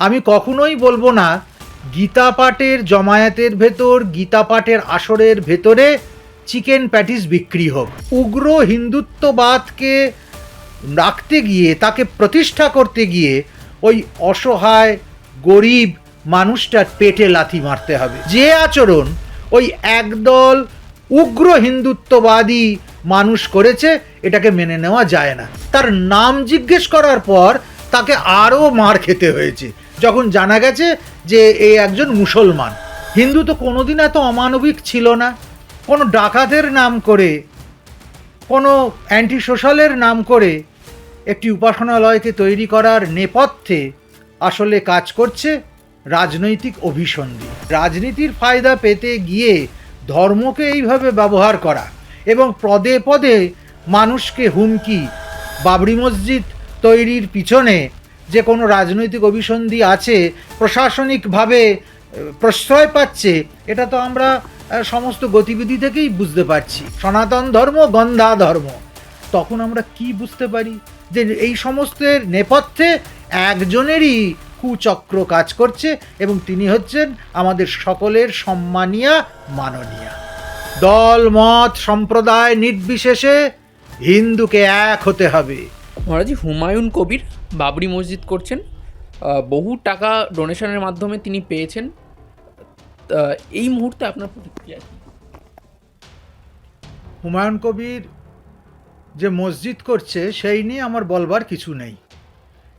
আমি কখনোই বলবো না গীতা পাঠের জমায়েতের ভেতর, গীতা পাঠের আসরের ভেতরে চিকেন প্যাটিস বিক্রি হোক। উগ্র হিন্দুত্ববাদকে রাখতে গিয়ে, তাকে প্রতিষ্ঠা করতে গিয়ে ওই অসহায় গরিব মানুষটার পেটে লাথি মারতে হবে। যে আচরণ ওই একদল উগ্র হিন্দুত্ববাদী মানুষ করেছে, এটাকে মেনে নেওয়া যায় না। তার নাম জিজ্ঞেস করার পর তাকে আরও মার খেতে হয়েছে, যখন জানা গেছে যে এই একজন মুসলমান। হিন্দু তো কোনোদিন এত অমানবিক ছিল না। কোনো ডাকাতের নাম করে, কোনো অ্যান্টি সোশ্যালের নাম করে একটি উপাসনালয়কে তৈরি করার নেপথ্যে আসলে কাজ করছে রাজনৈতিক অভিসন্ধি। রাজনীতির ফায়দা পেতে গিয়ে ধর্মকে এইভাবে ব্যবহার করা এবং পদে পদে মানুষকে হুমকি, বাবরি মসজিদ তৈরির পিছনে যে কোনো রাজনৈতিক অভিসন্ধি আছে, প্রশাসনিকভাবে প্রশ্রয় পাচ্ছে, এটা তো আমরা সমস্ত গতিবিধি থেকেই বুঝতে পারছি। সনাতন ধর্ম গন্ধা ধর্ম। তখন আমরা কি বুঝতে পারি যে এই সমস্তের নেপথ্যে একজনেরই কুচক্র কাজ করছে এবং তিনি হচ্ছেন আমাদের সকলের সম্মানীয়া মাননীয়া। দল মত সম্প্রদায় নির্বিশেষে হিন্দুকে এক হতে হবে। মহারাজি, হুমায়ুন কবির বাবরি মসজিদ করছেন, বহু টাকা ডোনেশনের মাধ্যমে তিনি পেয়েছেন। এই মুহূর্তে আপনার প্রতিক্রিয়া কি? হুমায়ুন কবির যে মসজিদ করছে সেই নিয়ে আমার বলবার কিছু নেই।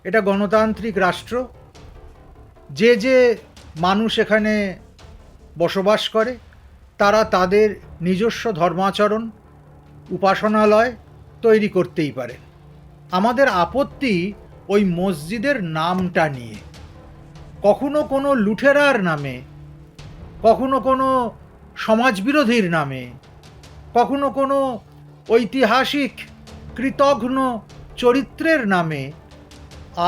এটা গণতান্ত্রিক রাষ্ট্র, যে যে মানুষ এখানে বসবাস করে তারা তাদের নিজস্ব ধর্মাচরণ, উপাসনালয় তৈরি করতেই পারে। আমাদের আপত্তি ওই মসজিদের নামটা নিয়ে। কখনো কোনো লুঠেরার নামে, কখনো কোনো সমাজবিরোধীর নামে, কখনো কোনো ঐতিহাসিক কৃতঘ্ন চরিত্রের নামে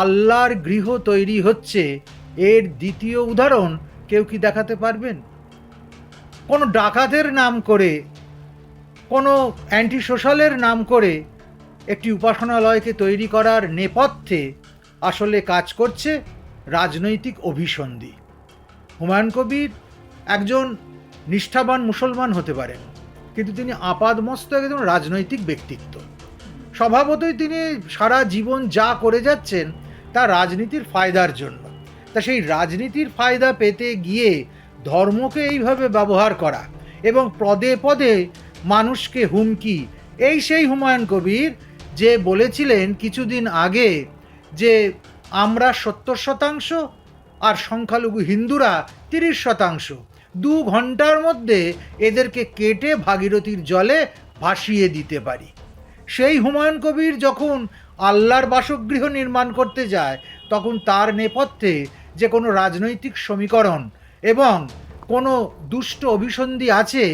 আল্লাহর গৃহ তৈরি হচ্ছে, এর দ্বিতীয় উদাহরণ কেউ কি দেখাতে পারবেন? কোনো ডাকাতের নাম করে, কোনো অ্যান্টি সোশ্যালের নাম করে একটি উপাসনালয়কে তৈরি করার নেপথ্যে আসলে কাজ করছে রাজনৈতিক অভিসন্ধি। হুমায়ুন কবির একজন নিষ্ঠাবান মুসলমান হতে পারেন, কিন্তু তিনি আপাদমস্তক একজন রাজনৈতিক ব্যক্তিত্ব। স্বভাবতই তিনি সারা জীবন যা করে যাচ্ছেন তা রাজনীতির ফায়দার জন্য। তা সেই রাজনীতির ফায়দা পেতে গিয়ে ধর্মকে এইভাবে ব্যবহার করা এবং পদে পদে মানুষকে হুমকি, এই সেই হুমায়ুন কবির যে বলেছিলেন কিছুদিন আগে যে আমরা 70% আর সংখ্যালঘু হিন্দুরা 30%, 2 ঘন্টার মধ্যে এদেরকে কেটে ভাগীরথীর জলে ভাসিয়ে দিতে পারি। সেই হুমায়ুন কবির যখন আল্লাহর বাসগৃহ নির্মাণ করতে যায়, তখন তার নেপথ্যে যে কোনো রাজনৈতিক সমীকরণ এবং কোনো দুষ্ট অভিসন্ধি আছে,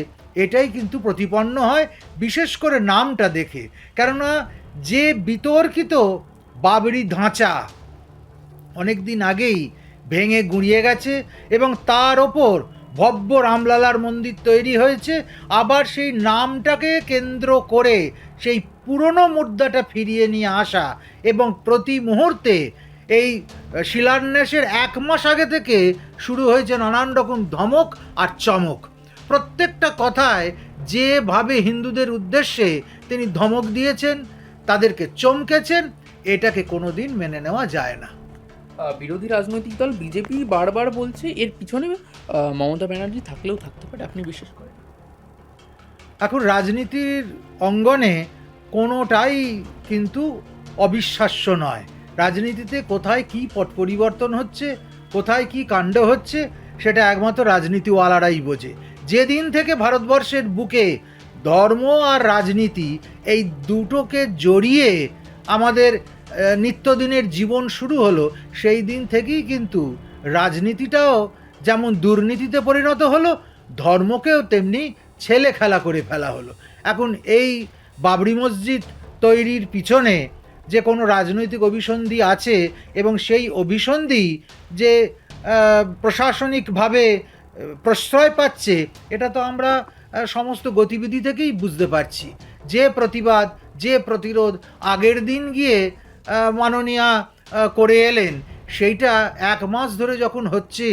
এটাই কিন্তু প্রতিপন্ন হয়, বিশেষ করে নামটা দেখে। কেননা যে বিতর্কিত বাবরি ধাঁচা অনেক দিন আগেই ভেঙে গুঁড়িয়ে গেছে এবং তার ওপর ভব্য রামলালার মন্দির তৈরি হয়েছে, আবার সেই নামটাকে কেন্দ্র করে সেই পুরনো মুদ্রাটা ফিরিয়ে নিয়ে আসা এবং প্রতি মুহূর্তে এই শিলান্যাসের 1 মাস আগে থেকে শুরু হয়েছে নানান রকম ধমক আর চমক। প্রত্যেকটা কথায় যেভাবে হিন্দুদের উদ্দেশ্যে তিনি ধমক দিয়েছেন, তাদেরকে চমকেছেন, এটাকে কোনোদিন মেনে নেওয়া যায় না। বিরোধী রাজনৈতিক দল বিজেপি বারবার বলছে এর পিছনে মমতা ব্যানার্জি থাকলেও থাকতে পারে, আপনি বিশ্বাস করেন? এখন রাজনীতির অঙ্গনে কোনোটাই কিন্তু অবিশ্বাস্য নয়। রাজনীতিতে কোথায় কী পট পরিবর্তন হচ্ছে, কোথায় কী কাণ্ড হচ্ছে, সেটা একমাত্র রাজনীতিওয়ালারাই বোঝে। যেদিন থেকে ভারতবর্ষের বুকে ধর্ম আর রাজনীতি এই দুটোকে জড়িয়ে আমাদের নিত্যদিনের জীবন শুরু হলো, সেই দিন থেকেই কিন্তু রাজনীতিটাও যেমন দুর্নীতিতে পরিণত হলো, ধর্মকেও তেমনি ছেলে খেলা করে ফেলা হলো। এখন এই বাবরি মসজিদ তৈরির পিছনে যে কোনো রাজনৈতিক অভিসন্ধি আছে এবং সেই অভিসন্ধি যে প্রশাসনিকভাবে প্রশ্রয় পাচ্ছে, এটা তো আমরা সমস্ত গতিবিধি থেকেই বুঝতে পারছি। যে প্রতিবাদ, যে প্রতিরোধ আগের দিন গিয়ে মাননীয়া করে এলেন, সেইটা 1 মাস ধরে যখন হচ্ছে,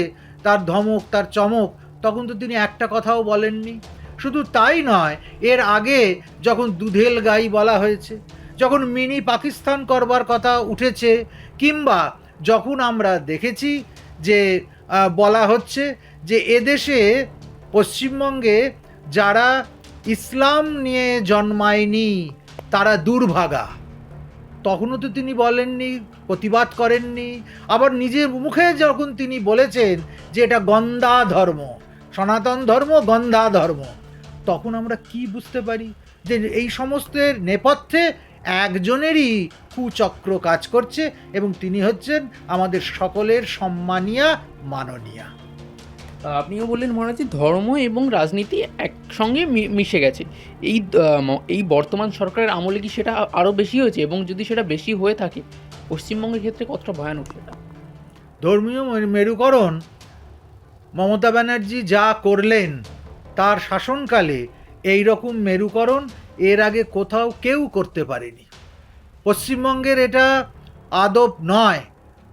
তার ধমক, তার চমক, তখন তো তিনি একটা কথাও বলেননি। শুধু তাই নয়, এর আগে যখন দুধেল গাই বলা হয়েছে, যখন মিনি পাকিস্তান করবার কথা উঠেছে, কিংবা যখন আমরা দেখেছি যে বলা হচ্ছে যে এদেশে, পশ্চিমবঙ্গে যারা ইসলাম নিয়ে জন্মায়নি তারা দুর্ভাগা, তখনও তো তিনি বলেননি, প্রতিবাদ করেননি। আবার নিজের মুখে যখন তিনি বলেছেন যে এটা গন্ধা ধর্ম, সনাতন ধর্ম গন্ধা ধর্ম, তখন আমরা কি বুঝতে পারি যে এই সমস্তের নেপথ্যে একজনেরই কুচক্র কাজ করছে, এবং তিনি হচ্ছেন আমাদের সকলের সম্মানীয়া মাননীয়া। আপনিও বললেন মহারাজ, ধর্ম এবং রাজনীতি একসঙ্গে মিশে গেছে। এই বর্তমান সরকারের আমলে কি সেটা আরও বেশি হয়েছে? এবং যদি সেটা বেশি হয়ে থাকে, পশ্চিমবঙ্গের ক্ষেত্রে কতটা ভয়ানক সেটা? ধর্মীয় মেরুকরণ মমতা ব্যানার্জি যা করলেন তার শাসনকালে, এই রকম মেরুকরণ এর আগে কোথাও কেউ করতে পারেনি। পশ্চিমবঙ্গের এটা আদব নয়,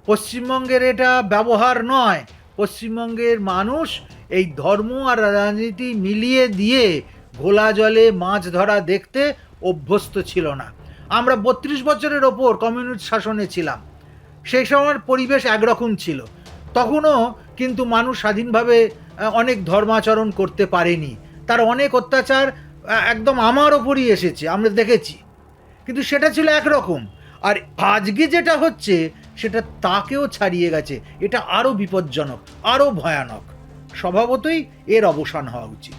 পশ্চিমবঙ্গের এটা ব্যবহার নয়। পশ্চিমবঙ্গের মানুষ এই ধর্ম আর রাজনীতি মিলিয়ে দিয়ে ঘোলা জলে মাছ ধরা দেখতে অভ্যস্ত ছিল না। আমরা 32 বছরের ওপর কমিউনিস্ট শাসনে ছিলাম, সেই সময়ের পরিবেশ একরকম ছিল। তখনও কিন্তু মানুষ স্বাধীনভাবে অনেক ধর্মাচরণ করতে পারেনি, তার অনেক অত্যাচার একদম আমার ওপরই এসেছে, আমরা দেখেছি। কিন্তু সেটা ছিল একরকম, আর আজকে যেটা হচ্ছে সেটা তাকেও ছাড়িয়ে গেছে। এটা আরও বিপজ্জনক, আরও ভয়ানক। স্বভাবতই এর অবসান হওয়া উচিত।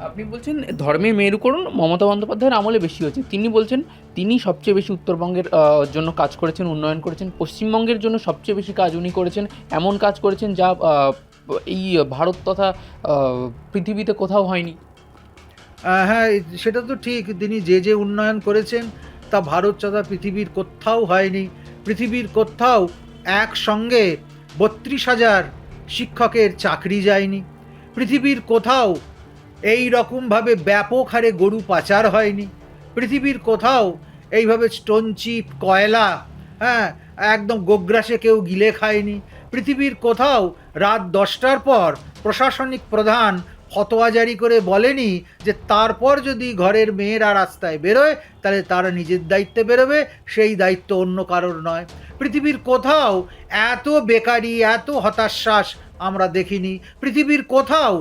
আপনি বলছেন ধর্মের মেরুকরণ মমতা বন্দ্যোপাধ্যায়ের আমলে বেশি হয়েছে। তিনি বলছেন তিনি সবচেয়ে বেশি উত্তরবঙ্গের জন্য কাজ করেছেন, উন্নয়ন করেছেন। পশ্চিমবঙ্গের জন্য সবচেয়ে বেশি কাজ উনি করেছেন, এমন কাজ করেছেন যা এই ভারত তথা পৃথিবীতে কোথাও হয়নি। হ্যাঁ, সেটা তো ঠিক। তিনি যে যে উন্নয়ন করেছেন তা ভারত তথা পৃথিবীর কোথাও হয়নি। পৃথিবীর কোথাও একসঙ্গে 32,000 শিক্ষকের চাকরি যায়নি। পৃথিবীর কোথাও এই রকমভাবে ব্যাপক হারে গরু পাচার হয়নি। পৃথিবীর কোথাও এইভাবে স্টোন চিপ, কয়লা, হ্যাঁ, একদম গোগ্রাসে কেউ গিলে খায়নি। পৃথিবীর কোথাও রাত 10টার পর প্রশাসনিক প্রধান ফতোয়া জারি করে বলেনি যে তারপর যদি ঘরের মেয়েরা রাস্তায় বেরোয় তাহলে তারা নিজের দায়িত্বে বেরোবে, সেই দায়িত্ব অন্য কারোর নয়। পৃথিবীর কোথাও এত বেকারি, এত হতাশ্বাস আমরা দেখিনি। পৃথিবীর কোথাও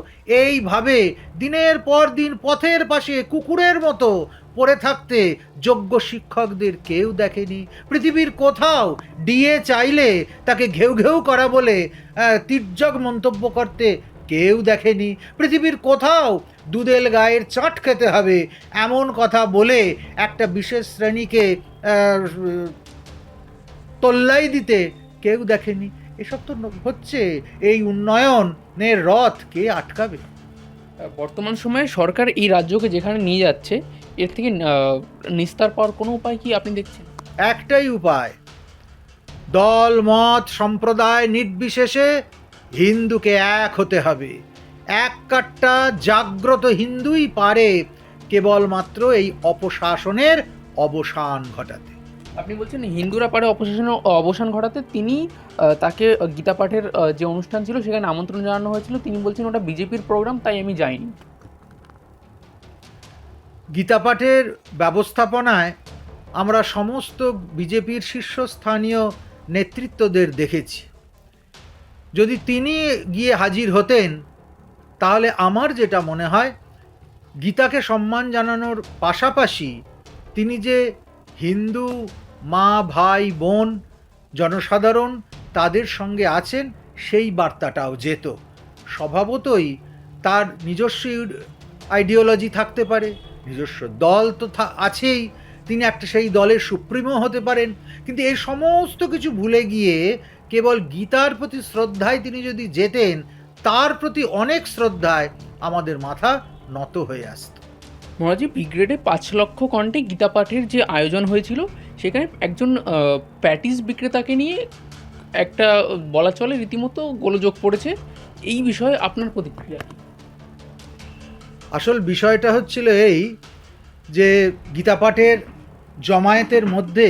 এইভাবে দিনের পর দিন পথের পাশে কুকুরের মতো পড়ে থাকতে যোগ্য শিক্ষকদের কেউ দেখেনি। পৃথিবীর কোথাও ডিএ চাইলে তাকে ঘেউ ঘেউ করা বলে তির্যক মন্তব্য করতে কেউ দেখেনি। পৃথিবীর কোথাও দুধেল গায়ের চাট খেতে হবে এমন কথা বলে একটা বিশেষ শ্রেণীকে তোল্লাই দিতে কেউ দেখেনি। এসব তো হচ্ছে, এই উন্নয়নের রথ কে আটকাবে? বর্তমান সময়ে সরকার এই রাজ্যকে যেখানে নিয়ে যাচ্ছে, এর থেকে নিস্তার পাওয়ার কোনো উপায় কি আপনি দেখছেন? একটাই উপায়, দল মত সম্প্রদায় নির্বিশেষে হিন্দুকে এক হতে হবে। এক কাট্টা জাগ্রত হিন্দুই পারে কেবলমাত্র এই অপশাসনের অবসান ঘটাতে। আপনি বলছেন হিন্দুরা পারে অবসান ঘটাতে। তিনি তাকে গীতা পাঠের যে অনুষ্ঠান ছিল সেখানে আমন্ত্রণ জানানো হয়েছিল, তিনি বলছেন ওটা বিজেপির প্রোগ্রাম, তাই আমি যাইনি। গীতা পাঠের ব্যবস্থাপনায় আমরা সমস্ত বিজেপির শীর্ষস্থানীয় নেতৃত্বদের দেখেছি। যদি তিনি গিয়ে হাজির হতেন তাহলে আমার যেটা মনে হয়, গীতাকে সম্মান জানানোর পাশাপাশি তিনি যে হিন্দু মা ভাই বোন জনসাধারণ তাদের সঙ্গে আছেন সেই বার্তাটাও যেত। স্বভাবতই তার নিজস্ব আইডিওলজি থাকতে পারে, নিজস্ব দল তো আছেই, তিনি একটা সেই দলের সুপ্রিমো হতে পারেন, কিন্তু এই সমস্ত কিছু ভুলে গিয়ে কেবল গীতার প্রতি শ্রদ্ধায় তিনি যদি যেতেন, তার প্রতি অনেক শ্রদ্ধায় আমাদের মাথা নত হয়ে আসত। মহারাজি, ব্রিগেডে 5 লক্ষ কণ্ঠে গীতা পাঠের যে আয়োজন হয়েছিল, সেখানে একজন প্যাটিস বিক্রেতাকে নিয়ে একটা বলা চলে রীতিমতো গোলযোগ পড়েছে। এই বিষয়ে আপনার প্রতিক্রিয়া? আসল বিষয়টা হচ্ছিল এই যে গীতা পাঠের জমায়েতের মধ্যে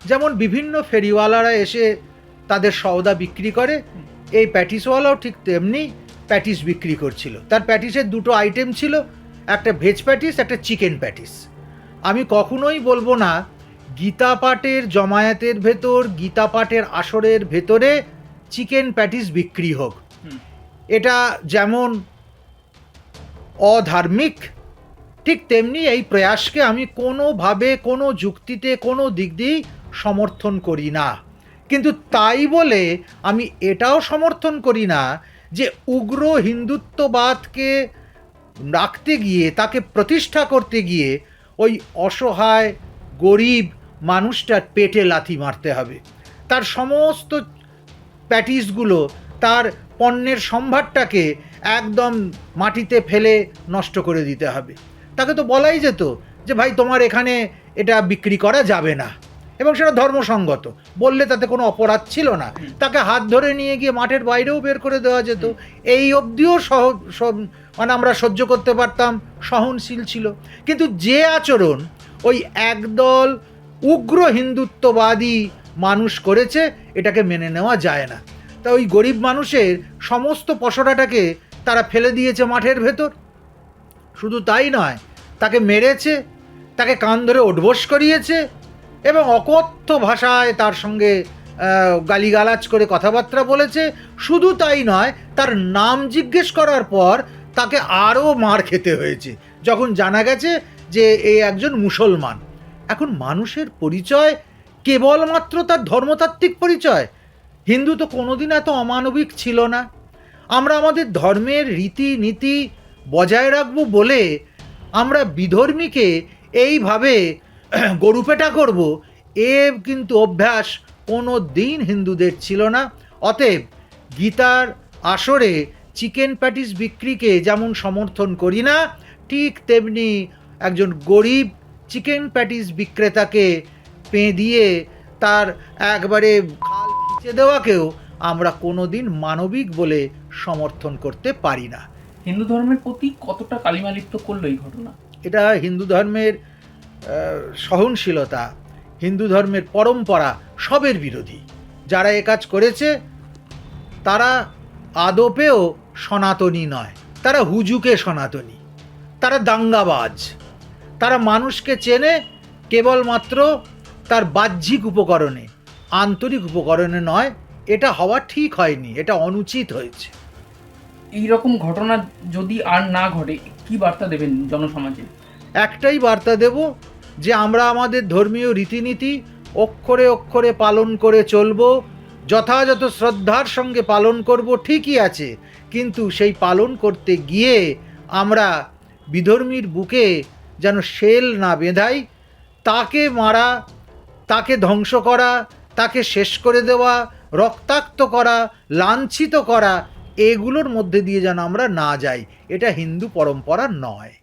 যেমন বিভিন্ন ফেরিওয়ালারা এসে তাদের সওদা বিক্রি করে, এই প্যাটিসওয়ালাও ঠিক তেমনি প্যাটিস বিক্রি করছিল। তার প্যাটিসের দুটো আইটেম ছিল, একটা ভেজ প্যাটিস, একটা চিকেন প্যাটিস। আমি কখনোই বলবো না গীতা পাঠের জমায়েতের ভেতর, গীতা পাঠের আসরের ভেতরে চিকেন প্যাটিস বিক্রি হোক, এটা যেমন অধার্মিক, ঠিক তেমনি এই প্রয়াসকে আমি কোনোভাবে, কোনো যুক্তিতে, কোনো দিক দিয়েই সমর্থন করি না। কিন্তু তাই বলে আমি এটাও সমর্থন করি না যে উগ্র হিন্দুত্ববাদকে রাখতে গিয়ে, তাকে প্রতিষ্ঠা করতে গিয়ে ওই অসহায় গরিব মানুষটার পেটে লাথি মারতে হবে, তার সমস্ত প্যাটিসগুলো, তার পণ্যের সম্ভারটাকে একদম মাটিতে ফেলে নষ্ট করে দিতে হবে। তাকে তো বলাই যেত যে ভাই তোমার এখানে এটা বিক্রি করা যাবে না, এবং সেটা ধর্মসঙ্গত বললে তাতে কোনো অপরাধ ছিল না। তাকে হাত ধরে নিয়ে গিয়ে মাঠের বাইরেও বের করে দেওয়া যেত, এই অবধিও মানে আমরা সহ্য করতে পারতাম, সহনশীল ছিল। কিন্তু যে আচরণ ওই একদল উগ্র হিন্দুত্ববাদী মানুষ করেছে, এটাকে মেনে নেওয়া যায় না। তা ওই গরিব মানুষের সমস্ত পসরাটাকে তারা ফেলে দিয়েছে মাঠের ভেতর। শুধু তাই নয়, তাকে মেরেছে, তাকে কান ধরে ওঠবোস করিয়েছে, এবং অকথ্য ভাষায় তার সঙ্গে গালিগালাজ করে কথাবার্তা বলেছে। শুধু তাই নয়, তার নাম জিজ্ঞেস করার পর তাকে আরও মার খেতে হয়েছে, যখন জানা গেছে যে এ একজন মুসলমান। এখন মানুষের পরিচয় কেবলমাত্র তার ধর্মতাত্ত্বিক পরিচয়। হিন্দু তো কোনোদিন এত অমানবিক ছিল না। আমরা আমাদের ধর্মের রীতিনীতি বজায় রাখবো বলে আমরা বিধর্মীকে এইভাবে গরুপেটা করব, এ কিন্তু অভ্যাস কোনো দিন হিন্দুদের ছিল না। অতএব গীতার আসরে চিকেন প্যাটিস বিক্রিকে যেমন সমর্থন করি না, ঠিক তেমনি একজন গরিব চিকেন প্যাটিস বিক্রেতাকে দিয়ে তার একবারে খাল খিচে দেওয়াকেও আমরা কোনো দিন মানবিক বলে সমর্থন করতে পারি না। হিন্দু ধর্মের প্রতি কতটা কালিমালিপ্ত করলো এই ঘটনা? এটা হিন্দু ধর্মের সহনশীলতা, হিন্দু ধর্মের পরম্পরা সবের বিরোধী। যারা এ কাজ করেছে তারা আদপেও সনাতনী নয়, তারা হুজুকে সনাতনী, তারা দাঙ্গাবাজ। তারা মানুষকে চেনে কেবলমাত্র তার বাহ্যিক উপকরণে, আন্তরিক উপকরণে নয়। এটা হওয়া ঠিক হয়নি, এটা অনুচিত হয়েছে। এই রকম ঘটনা যদি আর না ঘটে, কি বার্তা দেবেন জনসমাজে? একটাই বার্তা দেব যে আমরা আমাদের ধর্মীয় রীতিনীতি অক্ষরে অক্ষরে পালন করে চলব, যথাযথ শ্রদ্ধার সঙ্গে পালন করব, ঠিকই আছে। কিন্তু সেই পালন করতে গিয়ে আমরা বিধর্মীর বুকে যেন শেল না বেঁধাই, তাকে মারা, তাকে ধ্বংস করা, তাকে শেষ করে দেওয়া, রক্তাক্ত করা, লাঞ্ছিত করা, এগুলোর মধ্যে দিয়ে যেন আমরা না যাই। এটা হিন্দু পরম্পরা নয়।